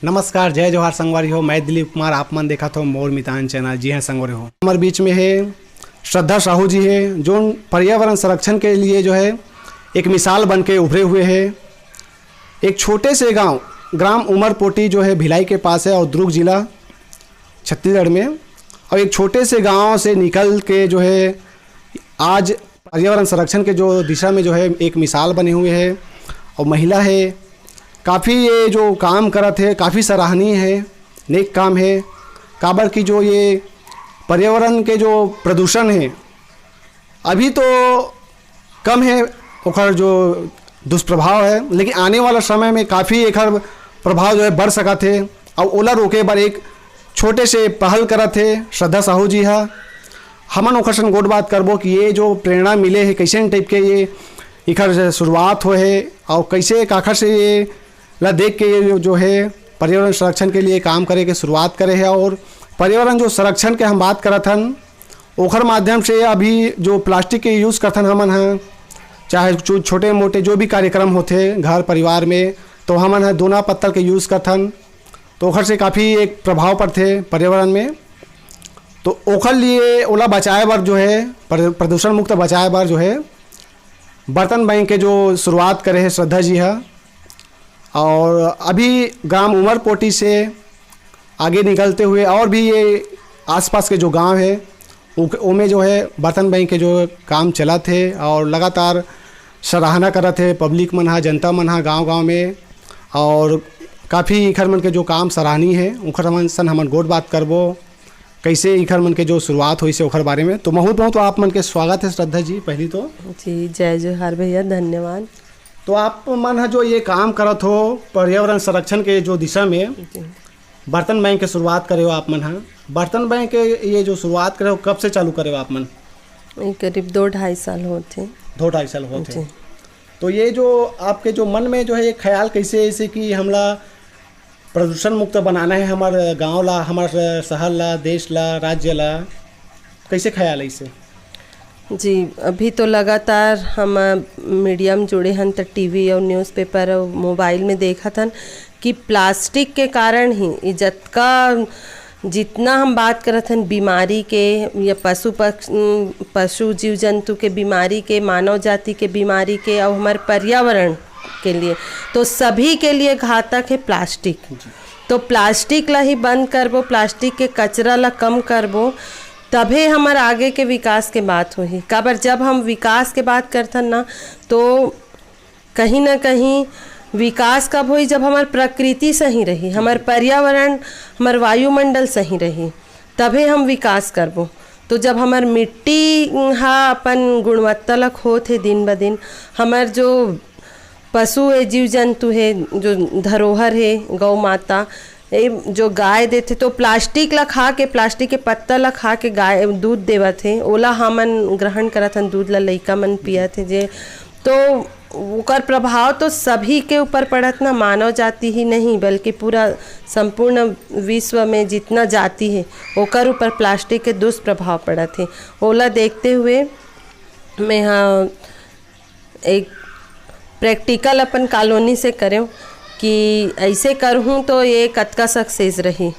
नमस्कार, जय जोहार संगवारी हो। मैं दिलीप कुमार, आप मन देखा तो मोर मितान चैनल। जी हाँ संगवारी हो, हमारे बीच में है श्रद्धा साहू जी है, जो पर्यावरण संरक्षण के लिए जो है एक मिसाल बन के उभरे हुए हैं। एक छोटे से गांव ग्राम उमरपोटी जो है भिलाई के पास है और दुर्ग जिला छत्तीसगढ़ में, और एक छोटे से गांव से निकल के जो है आज पर्यावरण संरक्षण के जो दिशा में जो है एक मिसाल बने हुए हैं। और महिला है, काफ़ी ये जो काम करत है काफ़ी सराहनीय है, नेक काम है। काबर की जो ये पर्यावरण के जो प्रदूषण है अभी तो कम है, ओखर जो दुष्प्रभाव है, लेकिन आने वाला समय में काफ़ी एकर प्रभाव जो है बढ़ सका थे। और ओला रोके बर एक छोटे से पहल करत है श्रद्धा साहू जी हा। हमन ओखर सन गोट बात करबो कि ये जो प्रेरणा मिले है कैसे टाइप के ये इखर शुरुआत हो है और कैसे काखर से ये ला देख के ये जो है पर्यावरण संरक्षण के लिए काम करे के शुरुआत करे है। और पर्यावरण जो संरक्षण के हम बात करत हन ओखर माध्यम से अभी जो प्लास्टिक के यूज़ करथन हमन हैं, चाहे छोटे मोटे जो भी कार्यक्रम होते घर परिवार में, तो हमन है दोना पत्तल के यूज़ करथन, तो ओखर से काफ़ी एक प्रभाव पड़ते पर्यावरण में। तो ओखर लिए ओला बचाए बर जो है प्रदूषण मुक्त बचाए बर जो है बर्तन बैंक के जो शुरुआत करे है श्रद्धा जी है। और अभी ग्राम उमरपोटी से आगे निकलते हुए और भी ये आसपास के जो गांव है उनमें जो है बर्तन बैंक के जो काम चला थे और लगातार सराहना करत है पब्लिक मन हा, जनता मन हा गाँव में। और काफ़ी इखर मन के जो काम सराहनीय है उखर मन सन हमन गोट बात करबो कैसे इखर मन के जो शुरुआत हुई से ओखर बारे में। तो बहुत आप मन के स्वागत है श्रद्धा जी। पहली तो जी जय जोहार भैया, धन्यवाद। तो आप मन है जो ये काम करत हो पर्यावरण संरक्षण के जो दिशा में बर्तन बैंक के शुरुआत करे हो आप मन है। बर्तन बैंक के ये जो शुरुआत करे हो कब से चालू करे हो आप मन? करीब 2-2.5 साल होते। 2-2.5 साल होते। तो ये जो आपके जो मन में जो है ये ख्याल कैसे ऐसे कि हमला प्रदूषण मुक्त बनाना है हमारे गांव ला, हमारे शहर ला, देश ला, राज्य ला, कैसे ख्याल है इसे? जी अभी तो लगातार हम मीडियम जुड़े हन, तो टीवी और न्यूज़पेपर और मोबाइल में देखा था कि प्लास्टिक के कारण ही जितना हम बात करत हन बीमारी के या पशु जीव जंतु के बीमारी के, मानव जाति के बीमारी के और हमारे पर्यावरण के लिए, तो सभी के लिए घातक है प्लास्टिक। तो प्लास्टिक ला ही बंद करबो, प्लास्टिक के कचरा ला कम करबो, तभी हमारे आगे के विकास के बात होही। काबर जब हम विकास के बात करथन ना, तो कहीं ना कहीं विकास कब होई जब हमार प्रकृति सही रही, हमार पर्यावरण, हमार वायुमंडल सही रही, तभी हम विकास करबो। तो जब हमार मिट्टी हा अपन गुणवत्ता ला खोत है दिन ब दिन, हमार जो पशु है, जीव जंतु है, जो धरोहर है, गौ माता जो गाय देते, तो प्लास्टिक ला खा के, प्लास्टिक के पत्ता ला खा के गाय दूध देवत है, ओला हमन ग्रहण करत हन, दूध ला लइका मन पियत है जे। तो ओकर प्रभाव तो सभी के ऊपर पड़त ना, मानव जाति ही नहीं बल्कि पूरा संपूर्ण विश्व में जितना जाति है ओकर ऊपर प्लास्टिक के दुष्प्रभाव पड़त है। ओला देखते हुए मैं हाँ एक प्रैक्टिकल अपन कॉलोनी से करें कि ऐसे करहूँ तो ये कतका सक्सेस रही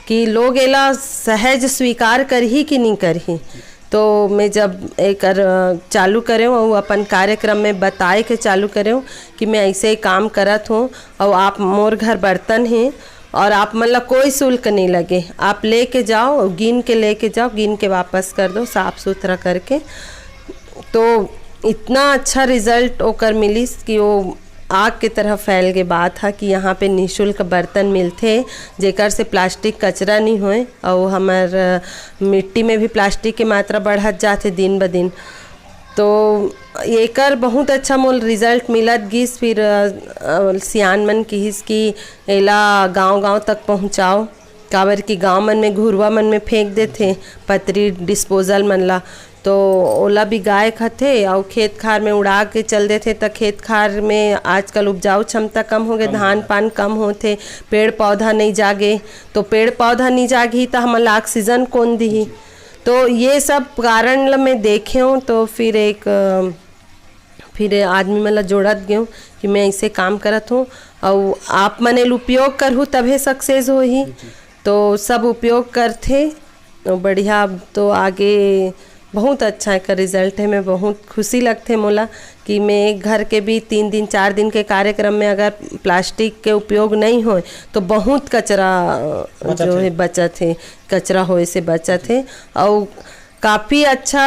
कि लोग एला सहज स्वीकार कर ही कि नहीं कर ही। तो मैं जब एक चालू करें और अपन कार्यक्रम में बताए के चालू करें कि मैं ऐसे ही काम करत हूँ और आप मोर घर बर्तन हैं और आप मतलब कोई शुल्क नहीं लगे, आप लेके जाओ, गिन के लेके जाओ, गिन के वापस कर दो साफ़ सुथरा करके। तो इतना अच्छा रिज़ल्ट ओकर मिली कि वो आग की तरह फैल के बात है कि यहाँ पे निःशुल्क बर्तन मिलते जेकर से प्लास्टिक कचरा नहीं होए और हमार मिट्टी में भी प्लास्टिक के मात्रा बढ़त जाते दिन ब दिन। तो एकर बहुत अच्छा मोल रिज़ल्ट मिलत गिस। फिर सियान मन किहिस कि एला गांव तक पहुँचाओ, काबर की गांव मन में घुरवा मन में फेंक देते पतरी डिस्पोजल मन ला, तो ओला भी गाय खाते और खेत खार में उड़ा के चल देते। तो खेत खार में आजकल उपजाऊ क्षमता कम हो गए, धान पान कम होते, पेड़ पौधा नहीं जागे, तो पेड़ पौधा नहीं जागी तो हमला ऑक्सीजन कौन दी। तो ये सब कारण मैं देखे हूँ। तो फिर एक फिर आदमी मतलब जोड़त गए कि मैं ऐसे काम करत हूँ और आप मने उपयोग करहूँ तभे सक्सेस हो ही। तो सब उपयोग करते तो बढ़िया। तो आगे बहुत अच्छा एक रिजल्ट है। मैं बहुत खुशी लगते मोला कि मैं एक घर के भी 3 दिन 4 दिन के कार्यक्रम में अगर प्लास्टिक के उपयोग नहीं हो तो बहुत कचरा जो है बचत है, कचरा होए से बचत है। और काफ़ी अच्छा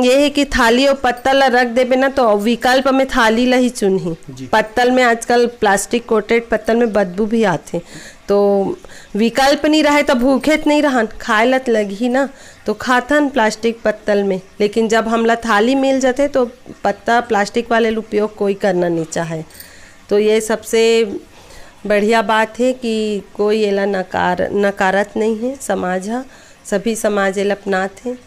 ये है कि थाली और पत्तल रख देबे ना तो विकल्प में थाली ला ही चुनही। पत्तल में आजकल प्लास्टिक कोटेड पत्तल में बदबू भी आते, तो विकल्प नहीं रहे तो भूखे नहीं रहन, खाए लत लगी ना तो खाथन प्लास्टिक पत्तल में। लेकिन जब हमला थाली मिल जाते तो पत्ता प्लास्टिक वाले उपयोग कोई करना नहीं चाहे। तो ये सबसे बढ़िया बात है कि कोई एला नकारत नहीं है, समाज है, सभी समाज एला अपनाते हैं।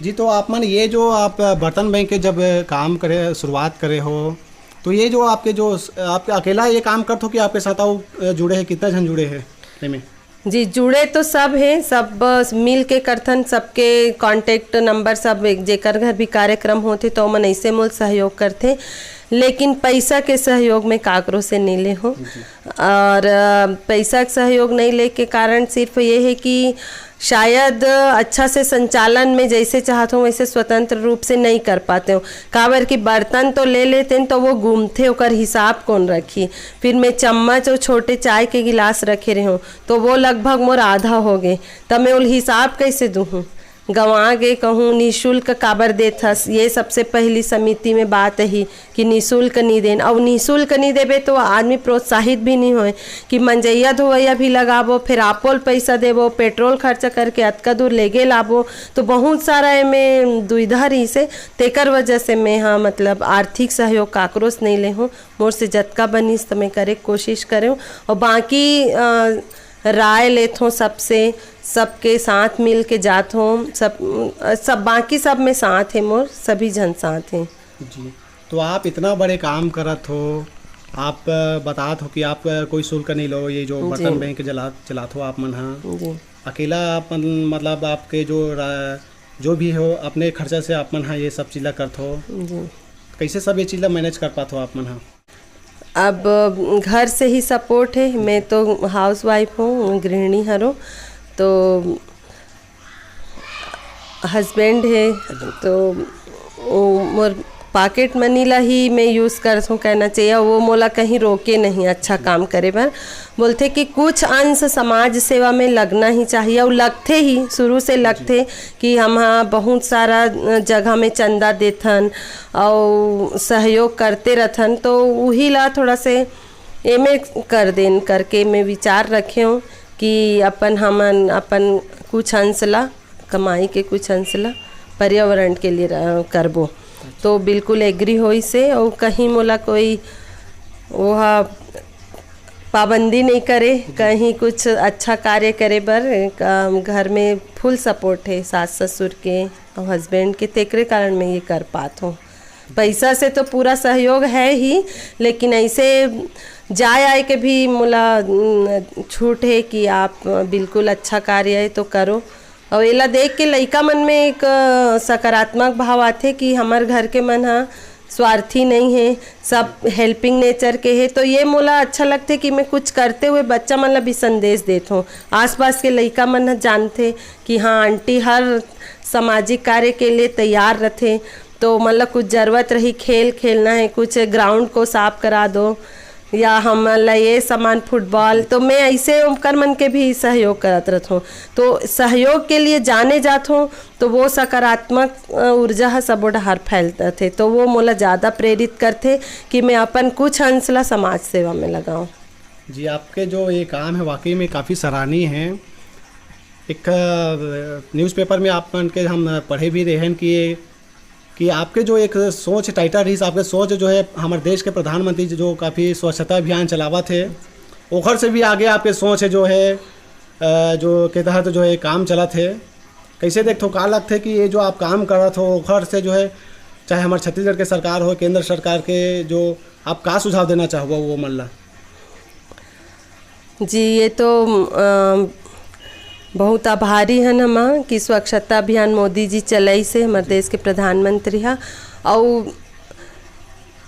जी, तो आप मन ये जो आप बर्तन बैंक के जब काम करे शुरुआत करे हो तो ये जो आपके अकेला ये काम करते हो कि आपके साथ और जुड़े हैं, कितना जन जुड़े हैं इसमें? जी जुड़े तो सब हैं, सब मिल के करथन, सबके कांटेक्ट नंबर सब जेकर घर भी कार्यक्रम होते तो मन ऐसे मोल सहयोग करते। लेकिन पैसा के सहयोग में काकरों से नहीं ले हो। और पैसा के सहयोग नहीं ले के कारण सिर्फ ये है कि शायद अच्छा से संचालन में जैसे चाहते हो वैसे स्वतंत्र रूप से नहीं कर पाते हो। काबर कि बर्तन तो ले लेते हैं तो वो घूमते ओकर हिसाब कौन रखी। फिर मैं चम्मच और छोटे चाय के गिलास रखे रहे हूँ तो वो लगभग मोर आधा हो गए, तब मैं उल हिसाब कैसे दूँ? गंवा गए कहूँ निःशुल्क काबर देथस। ये सबसे पहली समिति में बात ही कि निःशुल्क नहीं देन। और निःशुल्क नहीं देबे तो आदमी प्रोत्साहित भी नहीं होए कि मंजैया धोवैया भी लगाबो, फिर आपोल पैसा देबो, पेट्रोल खर्चा करके अतका दूर लेगे लाबो, तो बहुत सारा में दुविधा रही से। तेकर वजह से मैं हाँ मतलब आर्थिक सहयोग काकरो से नहीं ले हूँ। मोर से जतका बनीस तो मैं करे कोशिश करूँ। और बाकी राय लेत हूँ सबसे, सबके साथ मिल के जात हूँ, सब बाकी सब में साथ है, मोर सभी जन साथ हैं। जी, तो आप इतना बड़े काम करत हो, आप बतात हो कि आप कोई शुल्क नहीं लो, ये जो बर्तन बैंक चलात हो आप मन हाँ अकेला आप मतलब आपके जो भी हो अपने खर्चा से आप मन हाँ ये सब चीज़ करते हो। कैसे सब ये चीज़ मैनेज कर पाते हो आप मन हाँ? अब घर से ही सपोर्ट है, मैं तो हाउस वाइफ हूँ, गृहिणी हरो, तो हस्बैंड है तो मोर पॉकेट मनी ला ही मैं यूज़ करता हूँ कहना चाहिए। वो मोला कहीं रोके नहीं अच्छा काम करे पर, बोलते कि कुछ अंश समाज सेवा में लगना ही चाहिए। और लगते ही शुरू से लगते कि हम हाँ बहुत सारा जगह में चंदा देथन और सहयोग करते रहथन, तो वही ला थोड़ा से एमे कर देन करके मैं विचार रखे हूँ कि अपन कुछ अंश ला कमाई के कुछ अंश ला पर्यावरण के लिए करबो। तो बिल्कुल एग्री होई से। और कहीं मोला कोई वह पाबंदी नहीं करे कहीं कुछ अच्छा कार्य करे बर। घर में फुल सपोर्ट है सास ससुर के और हस्बैंड के, तेकरे कारण मैं ये कर पाता हूँ। पैसा से तो पूरा सहयोग है ही, लेकिन ऐसे जाए आए के भी मोला छूट है कि आप बिल्कुल अच्छा कार्य है तो करो। और एला देख के लइका मन में एक सकारात्मक भाव आते कि हमार घर के मन हाँ स्वार्थी नहीं है, सब हेल्पिंग नेचर के है। तो ये मोला अच्छा लगते कि मैं कुछ करते हुए बच्चा मन ला भी संदेश देता हूँ। आसपास के लइका मन जानते कि हाँ आंटी हर सामाजिक कार्य के लिए तैयार रहते। तो मतलब कुछ ज़रूरत रही खेल खेलना है, कुछ ग्राउंड को साफ करा दो या हम ये सामान फुटबॉल, तो मैं ऐसे उनकर मन के भी सहयोग करत रहता हूँ। तो सहयोग के लिए जाने जात हूँ तो वो सकारात्मक ऊर्जा सबो डहार फैलते थे, तो वो मोला ज़्यादा प्रेरित करते कि मैं अपन कुछ अंश ला समाज सेवा में लगाऊं। जी, आपके जो ये काम है वाकई में काफ़ी सराहनीय है। एक न्यूज़पेपर में आप मन के हम पढ़े भी रहे हैं कि आपके जो एक सोच टाइटल रही, आपके सोच जो है हमारे देश के प्रधानमंत्री जो काफ़ी स्वच्छता अभियान चलावा थे, ओखर से भी आगे आपके सोच है जो है जो के तहत जो है काम चला थे। कैसे देखते हो, का लगते कि ये जो आप काम कर रहे हो ओखर से जो है चाहे हमारे छत्तीसगढ़ के सरकार हो केंद्र सरकार के, जो आप का सुझाव देना चाहो वो मल्ला? जी, ये तो बहुत आभारी हैं हम कि स्वच्छता अभियान मोदी जी चलाई से हमारे देश के प्रधानमंत्री हैं। और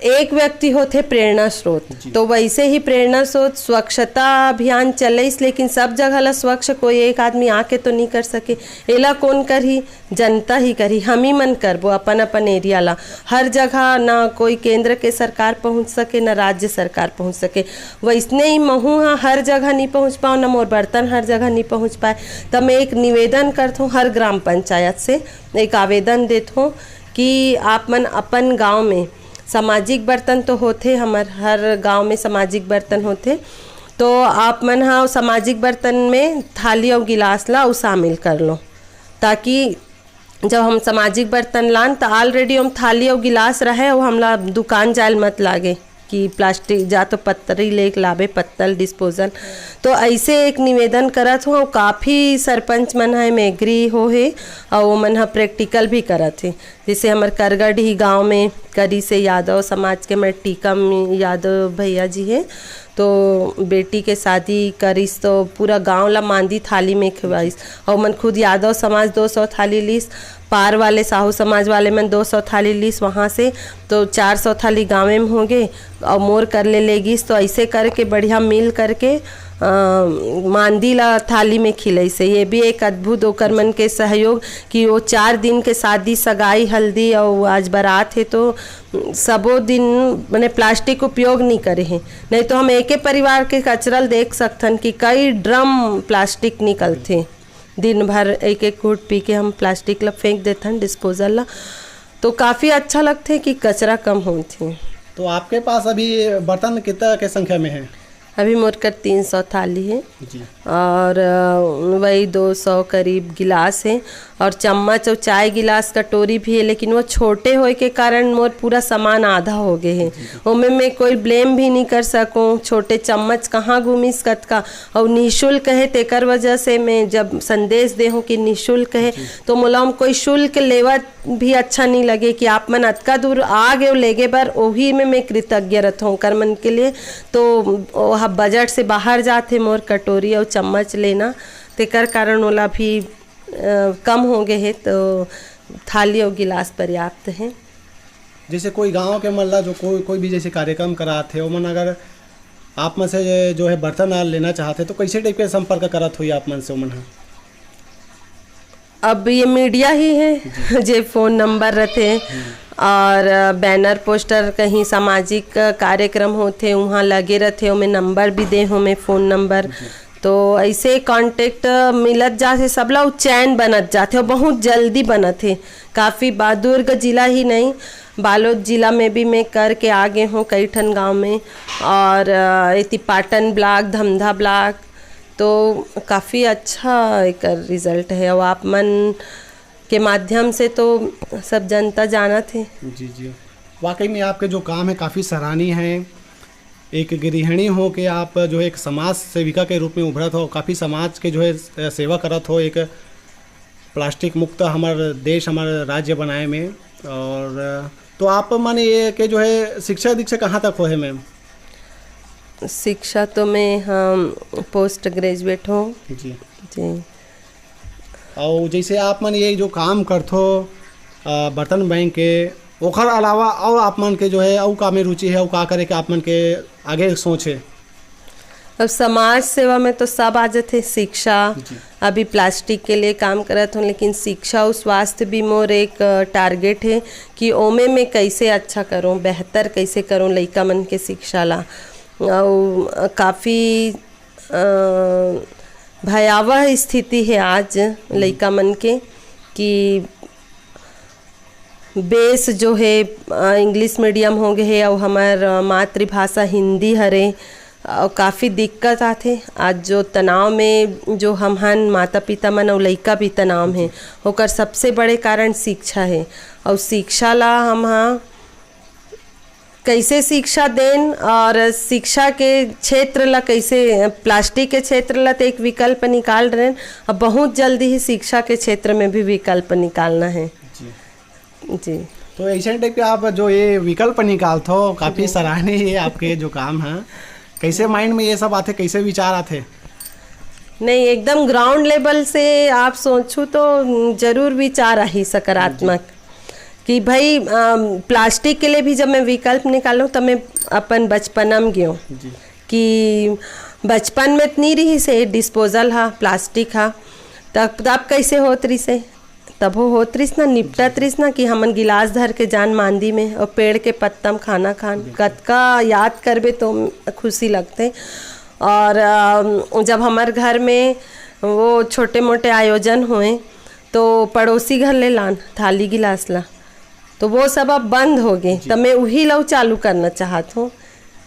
एक व्यक्ति होते प्रेरणा स्रोत, तो वैसे ही प्रेरणा स्रोत स्वच्छता अभियान चलेस, लेकिन सब जगह ला स्वच्छ कोई एक आदमी आके तो नहीं कर सके। एला कौन करही? जनता ही करही, हम ही मन करबो अपन अपन एरिया ला। हर जगह ना कोई केंद्र के सरकार पहुंच सके, ना राज्य सरकार पहुंच सके। वैसने ही महू हाँ हर जगह नहीं पहुंच पाओ, ना मोर बर्तन हर जगह नहीं पहुंच पाए। तब मैं एक निवेदन करता हूँ हर ग्राम पंचायत से, एक आवेदन देता हूँ कि आप मन अपन गाँव में सामाजिक बर्तन तो होते, हमार हर गांव में सामाजिक बर्तन होते, तो आप मन हाँ सामाजिक बर्तन में थाली और गिलास ला वो शामिल कर लो, ताकि जब हम सामाजिक बर्तन लान तो ऑलरेडी हम थाली और गिलास रहे वो हमला दुकान जायल मत लागे कि प्लास्टिक जा तो पत्तरी लेक लावे, पत्तल डिस्पोजल। तो ऐसे एक निवेदन करत हो, काफ़ी सरपंच मन है में एग्री हो है और वो मन प्रैक्टिकल भी करत है। जैसे हमारे करगढ़ी गांव में करी से यादव समाज के मैं टीकम यादव भैया जी है, तो बेटी के शादी करीस तो पूरा गांव ला मांदी थाली में खिवाईस, और मन खुद यादव समाज 200 थाली लीस, पार वाले साहू समाज वाले मन 200 थाली लीस, वहाँ से तो 400 थाली गाँव में होंगे और मोर कर ले लेगीस। तो ऐसे करके बढ़िया मिल करके मांदी ला थाली में खिलाई से। ये भी एक अद्भुत ओकर मन के सहयोग कि वो 4 दिन के शादी सगाई हल्दी और आज बारात है, तो सबो दिन मैंने प्लास्टिक उपयोग नहीं करे हैं। नहीं तो हम एक परिवार के कचरल देख सकथन कि कई ड्रम प्लास्टिक निकलते, दिन भर एक एक घूट पी के हम प्लास्टिक ला फेंक देथन डिस्पोजल ला। तो काफ़ी अच्छा लगते कि कचरा कम होते। तो आपके पास अभी बर्तन कितना के संख्या में है? अभी मोर कर 300 थाली है जी। और वही 200 करीब गिलास है और चम्मच और चाय गिलास कटोरी भी है, लेकिन वो छोटे होए के कारण मोर पूरा सामान आधा हो गए हैं। उनमें मैं कोई ब्लेम भी नहीं कर सकूं, छोटे चम्मच कहाँ घूमिस कत का, और निःशुल्क है तेकर वजह से मैं जब संदेश दे हूँ कि निःशुल्क है, तो मोला हम कोई शुल्क लेवत भी अच्छा नहीं लगे कि आप मन अतका दूर आ गए लेगे बर, वही में मैं कृतज्ञ रहता हूँ कर मन के लिए। तो वह बजट से बाहर जाते मोर कटोरी और चम्मच लेना, तेकर कारण ओला भी कम हो गए है, तो थाली और गिलास पर्याप्त है। जैसे कोई गांव के मल्ला जो कोई भी जैसे कार्यक्रम कराते हो मन, अगर आप मन से जो है बर्तन लेना चाहते तो कैसे टाइप के संपर्क करत हुई आप मन से मन? अब ये मीडिया ही है जे फ़ोन नंबर रहते और बैनर पोस्टर कहीं सामाजिक कार्यक्रम होते वहाँ लगे रहते हो, मैं नंबर भी दे हूँ मैं फ़ोन नंबर, तो ऐसे कांटेक्ट मिलत जाते, सबला चैन बनत जाते हो, बहुत जल्दी बनत है। काफ़ी दुर्ग जिला ही नहीं बालोद जिला में भी मैं करके आगे हूँ कई ठन गाँव में, और इति पाटन ब्लॉक धमधा ब्लॉक, तो काफ़ी अच्छा एक रिज़ल्ट है और आप मन के माध्यम से तो सब जनता जाना थे। जी जी, वाकई में आपके जो काम है काफ़ी सराहनीय है। एक गृहिणी हो के आप जो है एक समाज सेविका के रूप में उभरत हो, काफ़ी समाज के जो है सेवा करत हो, एक प्लास्टिक मुक्त हमारे देश हमारे राज्य बनाए में। और तो आप माने ये कि जो है शिक्षा दीक्षा कहाँ तक हो है मैम? शिक्षा तो मैं हम पोस्ट ग्रेजुएट हूँ जी जी। और जैसे आप मन ये जो काम करथो बर्तन बैंक के, ओखर अलावा और आप मन के जो है और काम में रुचि है, और का करे के आप मन के आगे सोच है? अब समाज सेवा में तो सब आ जाते, शिक्षा अभी प्लास्टिक के लिए काम करत हूँ, लेकिन शिक्षा और स्वास्थ्य भी मोर एक टारगेट है कि ओमे में कैसे अच्छा करूँ, बेहतर कैसे करूँ लइका मन के शिक्षा ला। और काफ़ी भयावह स्थिति है आज लइका मन के कि बेस जो है इंग्लिश मीडियम हो गए है और हमार मातृभाषा हिंदी हरे, और काफ़ी दिक्कत आते। आज जो तनाव में जो हमहन माता पिता मन और लइका भी तनाव है, ओकर सबसे बड़े कारण शिक्षा है। और शिक्षा ला हम कैसे शिक्षा देन, और शिक्षा के क्षेत्र ला कैसे, प्लास्टिक के क्षेत्र ला तो एक विकल्प निकाल रहे हैं, अब बहुत जल्दी ही शिक्षा के क्षेत्र में भी विकल्प निकालना है जी। तो ऐसे टाइप के आप जो ये विकल्प निकालते हो काफ़ी सराहनीय है आपके जो काम है। कैसे माइंड में ये सब आते, कैसे विचार आते? नहीं, एकदम ग्राउंड लेवल से आप सोचो तो जरूर विचार आई सकारात्मक कि भाई प्लास्टिक के लिए भी जब मैं विकल्प निकालूँ तब मैं अपन बचपना में गयो कि बचपन में इतनी रही से डिस्पोजल हा प्लास्टिक हा तब कैसे होत रही से तब वो होत रहीस ना निपटत रहीस ना कि हमन गिलास धर के जान मांदी में और पेड़ के पत्तम खाना खान कतका याद करबे तो खुशी लगते। और जब हमारे घर में वो छोटे मोटे आयोजन हुए तो पड़ोसी घर ले लान थाली गिलास ला तो वो सब अब बंद हो गए तब मैं वही लव चालू करना चाहत हूँ।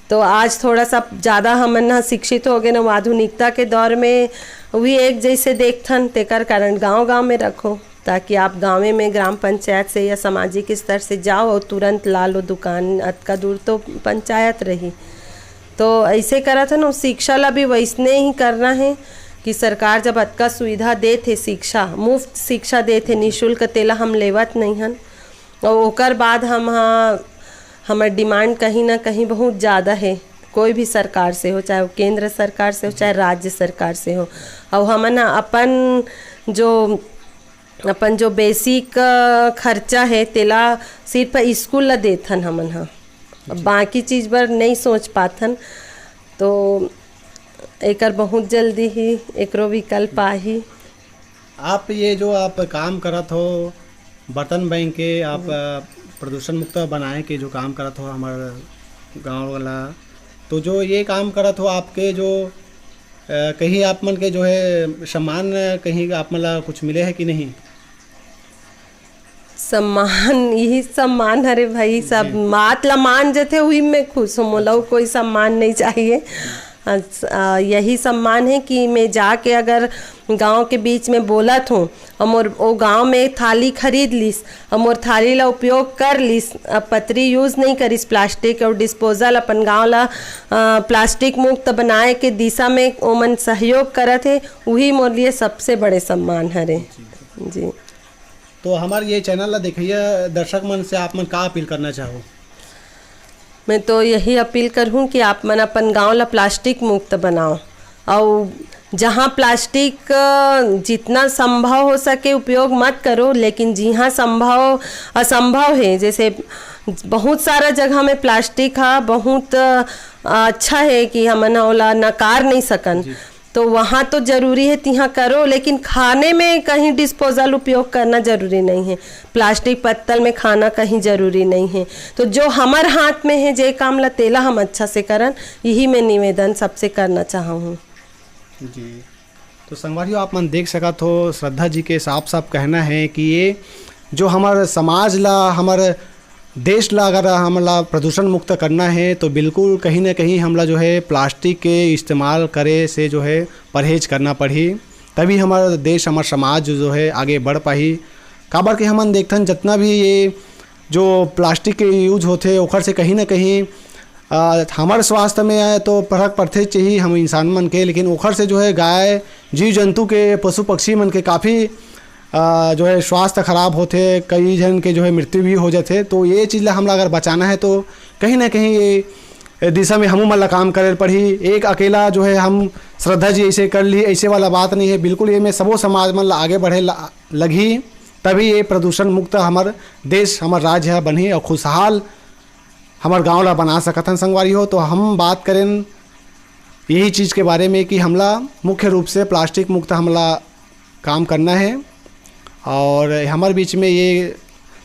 तो आज थोड़ा सा ज़्यादा हमन ना शिक्षित हो गए ना आधुनिकता के दौर में वही एक जैसे देखथन तेकर कारण गांव-गांव में रखो ताकि आप गाँव में ग्राम पंचायत से या सामाजिक स्तर से जाओ और तुरंत ला लो दुकान अतका दूर तो पंचायत रही। तो ऐसे करा था ना शिक्षा ला भी वैसने ही करना है कि सरकार जब अतका सुविधा दे थे शिक्षा मुफ्त शिक्षा दे थे निःशुल्क तेला हम लेवत नहीं हन और ओकर बाद हमार डिमांड कहीं ना कहीं बहुत ज़्यादा है कोई भी सरकार से हो चाहे वो केंद्र सरकार से हो चाहे राज्य सरकार से हो और हमन अपन जो बेसिक खर्चा है तेला सिर्फ स्कूल ला देथन हमन हा बाकी चीज़ पर नहीं सोच पाथन। तो एकर बहुत जल्दी ही एकरो विकल्प आही। आप ये जो आप काम करत हो बर्तन बैंक के आप प्रदूषण मुक्त बनाए के जो काम करत हो हमारे गांव वाला तो जो ये काम करत हो आपके जो कहीं आप मन के जो है सम्मान कहीं आप मन कुछ मिले है कि नहीं? सम्मान यही सम्मान हरे भाई सब मात ला मान जते हुई मैं खुश हूँ मोला कोई सम्मान नहीं चाहिए। यही सम्मान है कि मैं जाके अगर गांव के बीच में बोलत हूँ और मोर वो गांव में थाली खरीद लिस और मोर थाली ला उपयोग कर लिस पतरी यूज़ नहीं करिस प्लास्टिक और डिस्पोजल अपन गांव ला प्लास्टिक मुक्त बनाए के दिशा में ओमन सहयोग करत है वही मोर लिए सबसे बड़े सम्मान हरे जी। तो हमारे ये चैनल ला देखिए दर्शक मन से आप मन का अपील करना चाहो? मैं तो यही अपील करूँ कि आप मन अपन गांव ला प्लास्टिक मुक्त बनाओ और जहाँ प्लास्टिक जितना संभव हो सके उपयोग मत करो लेकिन जहाँ संभव असंभव है जैसे बहुत सारा जगह में प्लास्टिक हा बहुत अच्छा है कि हमन ओला नकार नहीं सकन तो वहाँ तो ज़रूरी है तिहाँ करो लेकिन खाने में कहीं डिस्पोजल उपयोग करना ज़रूरी नहीं है प्लास्टिक पत्तल में खाना कहीं ज़रूरी नहीं है। तो जो हमार हाथ में है जे काम ला तेला हम अच्छा से करन यही मैं निवेदन सबसे करना चाहूँ जी। तो संगवारियों आप मन देख सकत हो श्रद्धा जी के साफ साफ कहना है कि ये जो हमारे समाज ला हमारे देश ला अगर हमला प्रदूषण मुक्त करना है तो बिल्कुल कहीं ना कहीं हमला जो है प्लास्टिक के इस्तेमाल करे से जो है परहेज करना पड़ी तभी हमारा देश हमारा समाज जो है आगे बढ़ पाही। काबर के हमन देखथन जितना भी ये जो प्लास्टिक के यूज होते ओखर से कहीं ना कहीं हमारे स्वास्थ्य में आए तो फर्क पड़ते चाहिए हम इंसान मन के लेकिन ओखर से जो है गाय जीव जंतु के पशु पक्षी मन के काफ़ी जो है स्वास्थ्य खराब होते कई जन के जो है मृत्यु भी हो जाते। तो ये चीज़ ला हमला अगर बचाना है तो कहीं ना कहीं ये दिशा में हम मतलब काम करे पड़ी। एक अकेला जो है हम श्रद्धा जी ऐसे कर ली ऐसे वाला बात नहीं है बिल्कुल ये में सबो समाज मन आगे बढ़े लगी तभी ये प्रदूषण मुक्त हमार देश हमार राज्य बनी और खुशहाल हमार गाँव ला बना सकथन संगवारी हो। तो हम बात करें यही चीज़ के बारे में कि हमला मुख्य रूप से प्लास्टिक मुक्त हमला काम करना है और हमारे बीच में ये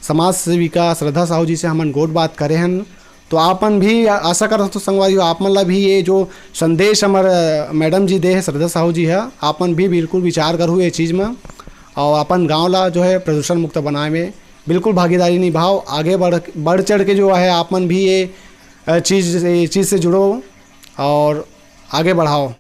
समाज सेविका श्रद्धा साहू जी से हमन गोट बात करे हैं। तो आपन भी आशा करत हो संगवारी आप मन ला भी ये जो संदेश हमारे मैडम जी दे है श्रद्धा साहू जी है आपन भी बिल्कुल विचार करूँ ये चीज़ में और अपन गाँव ला जो है प्रदूषण मुक्त बनाए में बिल्कुल भागीदारी निभाओ आगे बढ़ चढ़ के जो है आप मन भी ये चीज़ से जुड़ो और आगे बढ़ाओ।